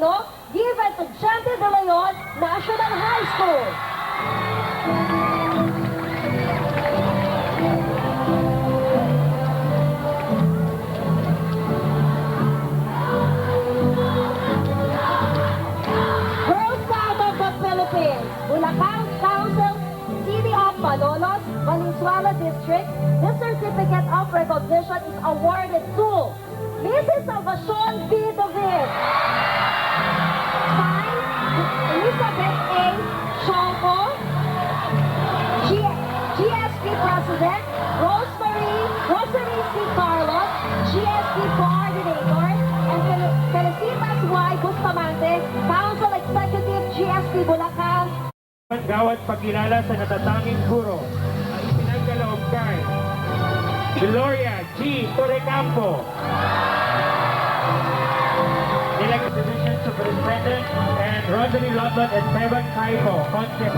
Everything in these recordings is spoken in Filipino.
Filipino given to Gente de Leon National High School. Girl Scout of the Philippines, Bulacan Council, City of Malolos, Valenzuela District, this certificate of recognition is awarded to Mrs. Salvacion B. David. Signed, Elizabeth A. Chonco, GSP President, Rosary C. Carlos, GSP Coordinator, and Felicitas Y. Bustamante, Council Executive, GSP Bulacan. Gawad pagkilala sa natatanging guro ang ipinagkaloob kay Gloria G. Torrecampo, Elected Division Superintendent, and Rosary London and Seven Caipo, Concept.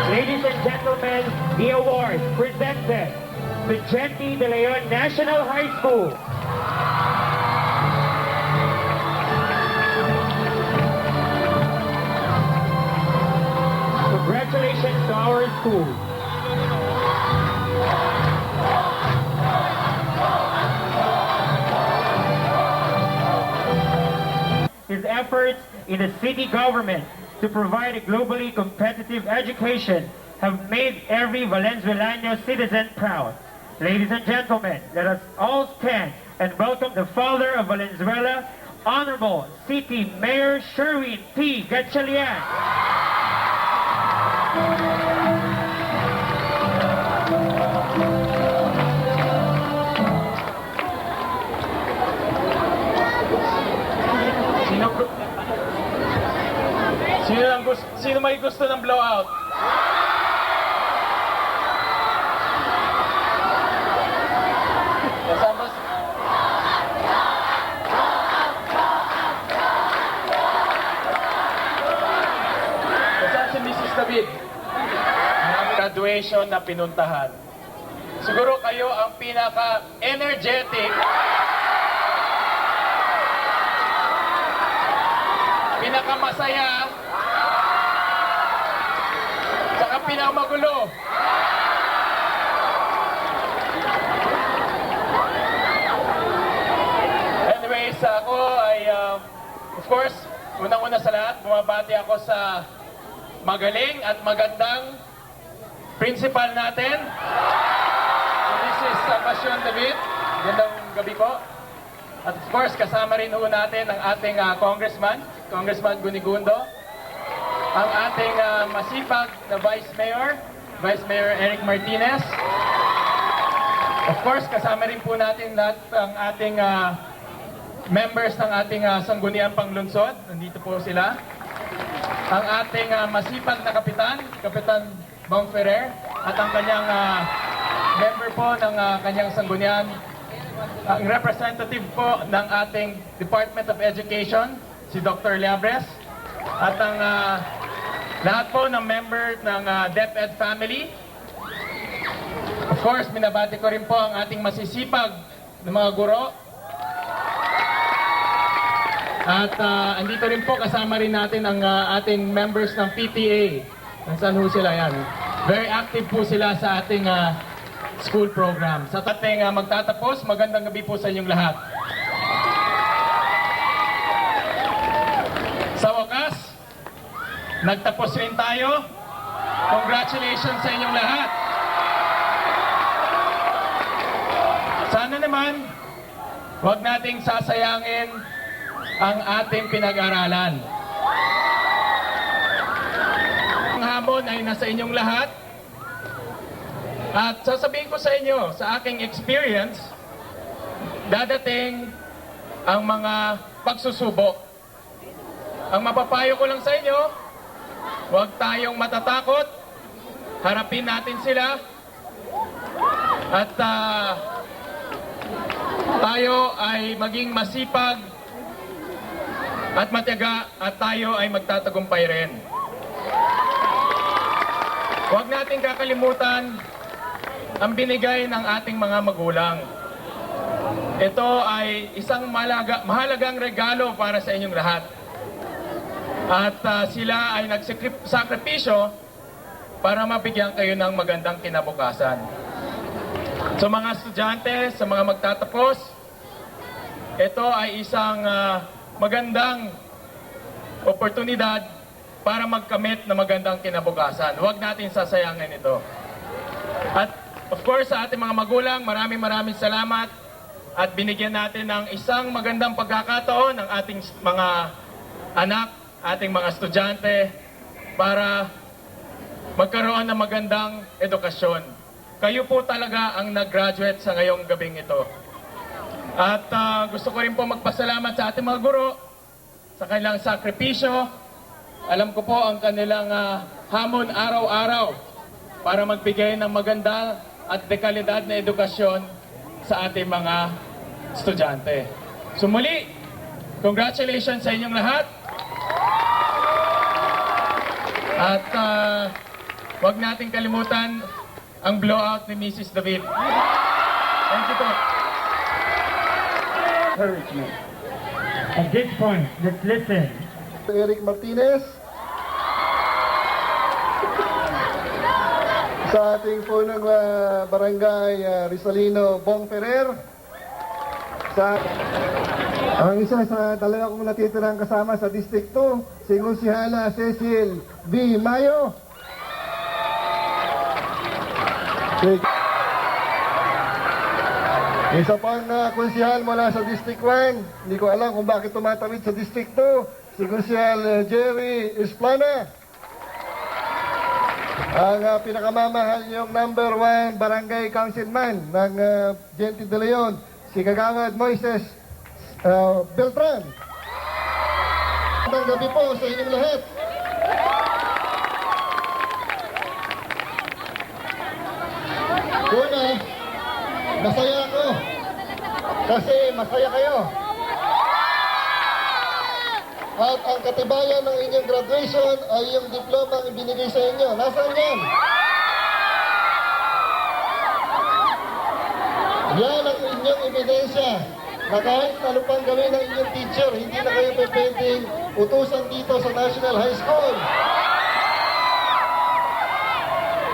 Ladies and gentlemen, the award presented to Gente de Leon National High School. Congratulations to our school. His efforts in the city government to provide a globally competitive education have made every Valenzuelano citizen proud. Ladies and gentlemen, let us all stand and welcome the father of Valenzuela, Honorable City Mayor Sherwin P. Gatchalian. Sino may gusto ng blowout? Saan si Mrs. David? Graduation na pinuntahan. Siguro kayo ang pinaka-energetic, pinaka-masaya, saka pinaka-magulo. Anyways, ako ay, of course, unang-una sa lahat, bumabati ako sa magaling at magandang principal natin. This is Salvacion David. Gandang gabi po. At of course, kasama rin ho natin ang ating Congressman Gunigundo, ang ating masipag na Vice Mayor Eric Martinez. Of course, kasama rin po natin lahat ang ating members ng ating Sangguniang Panglunsod. Nandito po sila. Ang ating masipag na Kapitan Bong Ferrer, at ang kanyang member po ng kanyang sanggunian, ang representative po ng ating Department of Education, si Dr. Liabres, at ang lahat po ng member ng DepEd family. Of course, binabati ko rin po ang ating masisipag na mga guro. At andito rin po, kasama rin natin ang ating members ng PTA. Nasaan ho sila yan? Very active po sila sa ating school program. Sa ating magtatapos, magandang gabi po sa inyong lahat. Sa wakas, nagtapos rin tayo. Congratulations sa inyong lahat. Sana naman, huwag nating sasayangin ang ating pinag-aralan. Ang hamon ay nasa inyong lahat. At sasabihin ko sa inyo, sa aking experience, dadating ang mga pagsusubok. Ang mapapayo ko lang sa inyo, huwag tayong matatakot, harapin natin sila, at tayo ay maging masipag at matiyaga, at tayo ay magtatagumpay rin. Huwag natin kakalimutan ang binigay ng ating mga magulang. Ito ay isang mahalagang regalo para sa inyong lahat. At sila ay nagsakripisyo para mabigyan kayo ng magandang kinabukasan. Sa mga estudyante, sa mga magtatapos, ito ay isang magandang oportunidad para magkamit na magandang kinabukasan. Huwag natin sasayangin ito. At of course, sa ating mga magulang, maraming salamat at binigyan natin ng isang magandang pagkakataon ng ating mga anak, ating mga estudyante para magkaroon ng magandang edukasyon. Kayo po talaga ang nag-graduate sa ngayong gabing ito. At gusto ko rin po magpasalamat sa ating mga guro sa kanilang sakripisyo. Alam ko po ang kanilang hamon araw-araw para magbigay ng maganda at dekalidad na edukasyon sa ating mga estudyante. So muli, congratulations sa inyong lahat. At huwag nating kalimutan ang blowout ni Mrs. David. Thank you po. Encouragement. At this point, let's listen. Eric Martinez. Sa ating punong barangay Rizalino Bong Ferrer. Ang isa sa dalawa kong natitirang kasama sa District 2, si Konsihala Cecil B. Mayo. Isa pang konsihal mula sa District 1, hindi ko alam kung bakit tumatawid sa District 2, si Konsihal Jerry Esplana. Ang pinakamamahal yung number 1 barangay councilman ng Gente de Leon, si Kagawad Moises Beltran. Magandang gabi po sa inyong lahat. Una, masaya ako kasi masaya kayo. At ang katibayan ng inyong graduation ay yung diploma ang ibinigay sa inyo. Nasaan yan? Yan ang inyong ebidensya na kahit ano pang gawin ng inyong teacher, hindi na kayo pwedeng utusan dito sa National High School.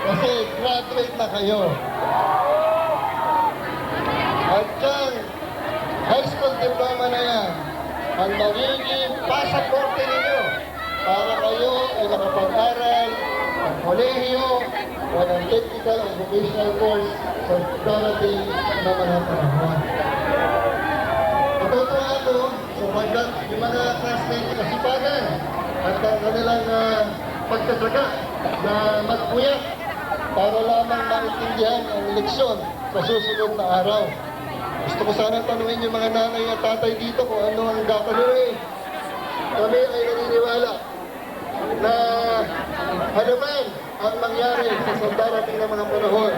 Kasi graduate na kayo. At yung high school diploma na yan, ang magiging pasaporte ninyo para kayo ay makapag-aral ng kolehiyo o ng technical o vocational course sa darating na mga panahon. Natutuwa ako sapagkat yung mga classmates na kasipagan at ang kanilang pagkatsaga na magpuyat para lamang maintindihan ang leksyon sa susunod na araw. Gusto ko sana tanungin yung mga nanay at tatay dito kung ano ang gagawin. Kami ay naniniwala na ano man ang mangyari sa darating na mga panahon.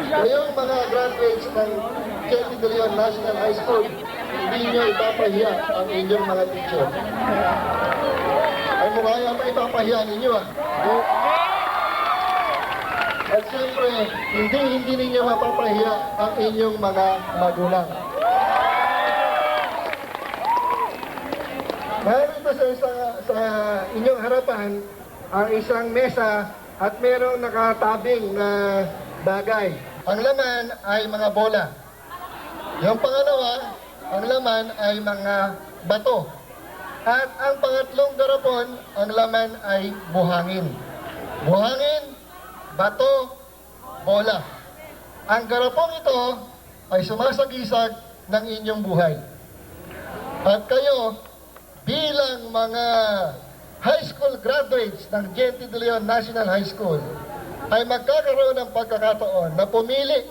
Kayong mga graduates ng Gente de Leon National High School, hindi nyo ipapahiya ang inyong mga teacher. Ay mukha yan pa ipapahiya ninyo At siyempre, hindi ninyo mapapahiya ang inyong mga magulang. Narito sa inyong harapan ang isang mesa at merong nakatabing na bagay. Ang laman ay mga bola. Yung pangalawa, ang laman ay mga bato. At ang pangatlong garapon, ang laman ay buhangin. Buhangin, bato, bola. Ang garapong ito ay sumasagisag ng inyong buhay. At kayo, bilang mga high school graduates ng Gente de Leon National High School, ay magkakaroon ng pagkakataon na pumili,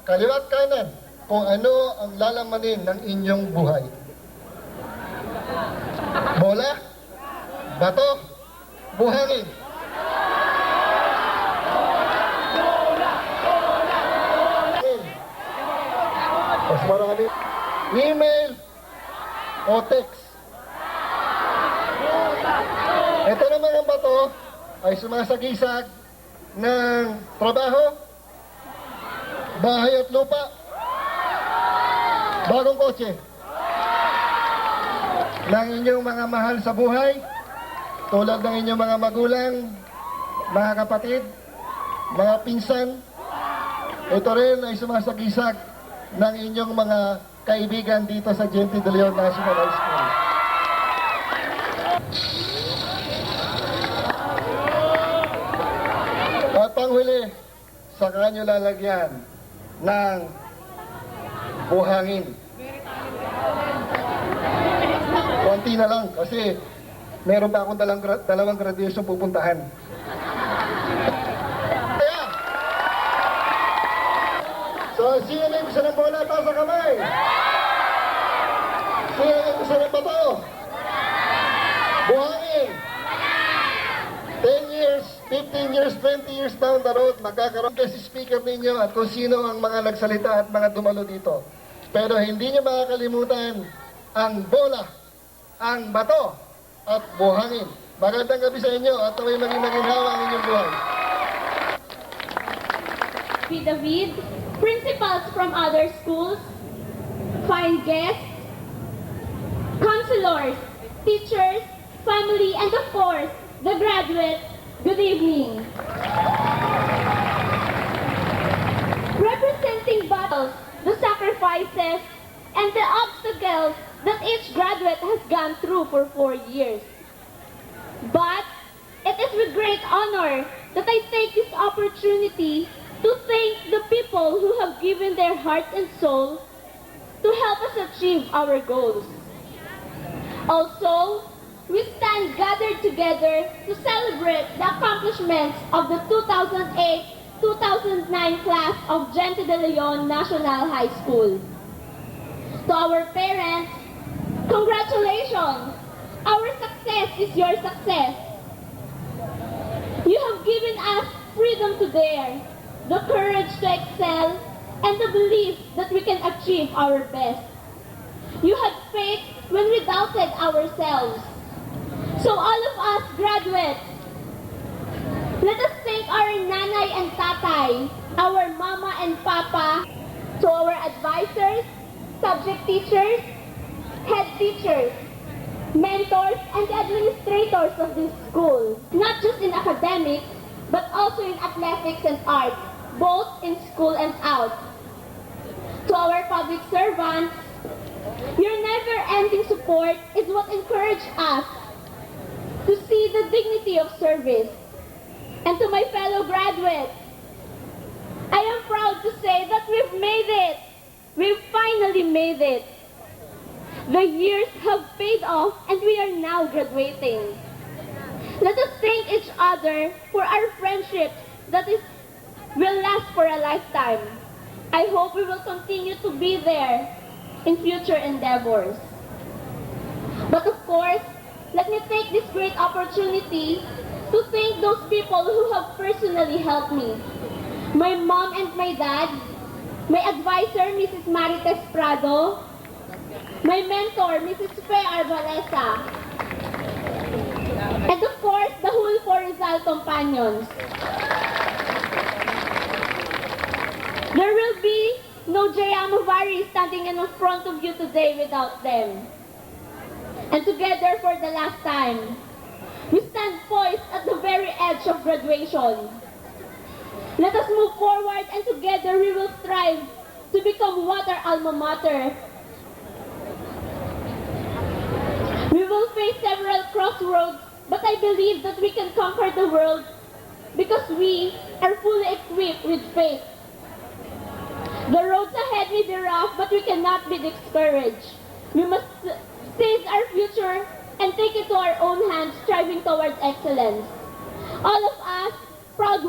kaliwat kanan, kung ano ang lalamanin ng inyong buhay. Bola, bato, buhangin. Mas marami. Email o text. Ito naman ang bato ay sumasagisag ng trabaho, Bahay at lupa? Bagong kotse? Ng inyong mga mahal sa buhay? Tulad ng inyong mga magulang, mga kapatid, mga pinsan? Ito rin ay sumasagisag ng inyong mga kaibigan dito sa Gente de Leon National High School. At panghuli, saka nyo lalagyan ng buhangin. Konti na lang kasi meron pa akong dalawang graduation pupuntahan. Kaya, so sino may gusto ng bola, taas ang kamay? Sino may gusto ng bato? Buhangin. 10 years, 15 years, 20 years down the road, magkakaroon kasi speaker ninyo at kung sino ang mga nagsalita at mga dumalo dito. Pero hindi nyo makakalimutan ang bola, ang bato, at buhangin. Magandang gabi sa inyo at naway maging naginhawa ang inyong buhay. David, principals from other schools, fine guests, counselors, teachers, family, and of course, the graduates, good evening. Representing battles, the sacrifices, and the obstacles that each graduate has gone through for 4 years. But it is with great honor that I take this opportunity to thank the people who have given their heart and soul to help us achieve our goals. Also, we stand gathered together to celebrate the accomplishments of the 2008-2009 class of Gente de Leon National High School. To our parents, congratulations! Our success is your success. You have given us freedom to dare, the courage to excel, and the belief that we can achieve our best. You had faith when we doubted ourselves. So all of us graduates, let us thank our nanay and tatay, our mama and papa, to our advisors, subject teachers, head teachers, mentors, and the administrators of this school, not just in academics, but also in athletics and arts, both in school and out. To our public servants, your never-ending support is what encouraged us to see the dignity of service. And to my fellow graduates, I am proud to say that we've made it. We've finally made it. The years have paid off and we are now graduating. Let us thank each other for our friendship that will last for a lifetime. I hope we will continue to be there in future endeavors. But of course, let me take this great opportunity to thank those people who have personally helped me. My mom and my dad, my advisor, Mrs. Marites Prado, my mentor, Mrs. Fe Arbalesa, and of course, the whole 4 Rizal companions. There will be no Jayamovari standing in front of you today without them. And together for the last time, we stand poised at the very edge of graduation. Let us move forward and together we will strive to become what our alma mater. We will face several crossroads, but I believe that we can conquer the world because we are fully equipped with faith. The roads ahead may be rough, but we cannot be discouraged. We must seize our future and take it to our own hands, striving towards excellence. All of us, proud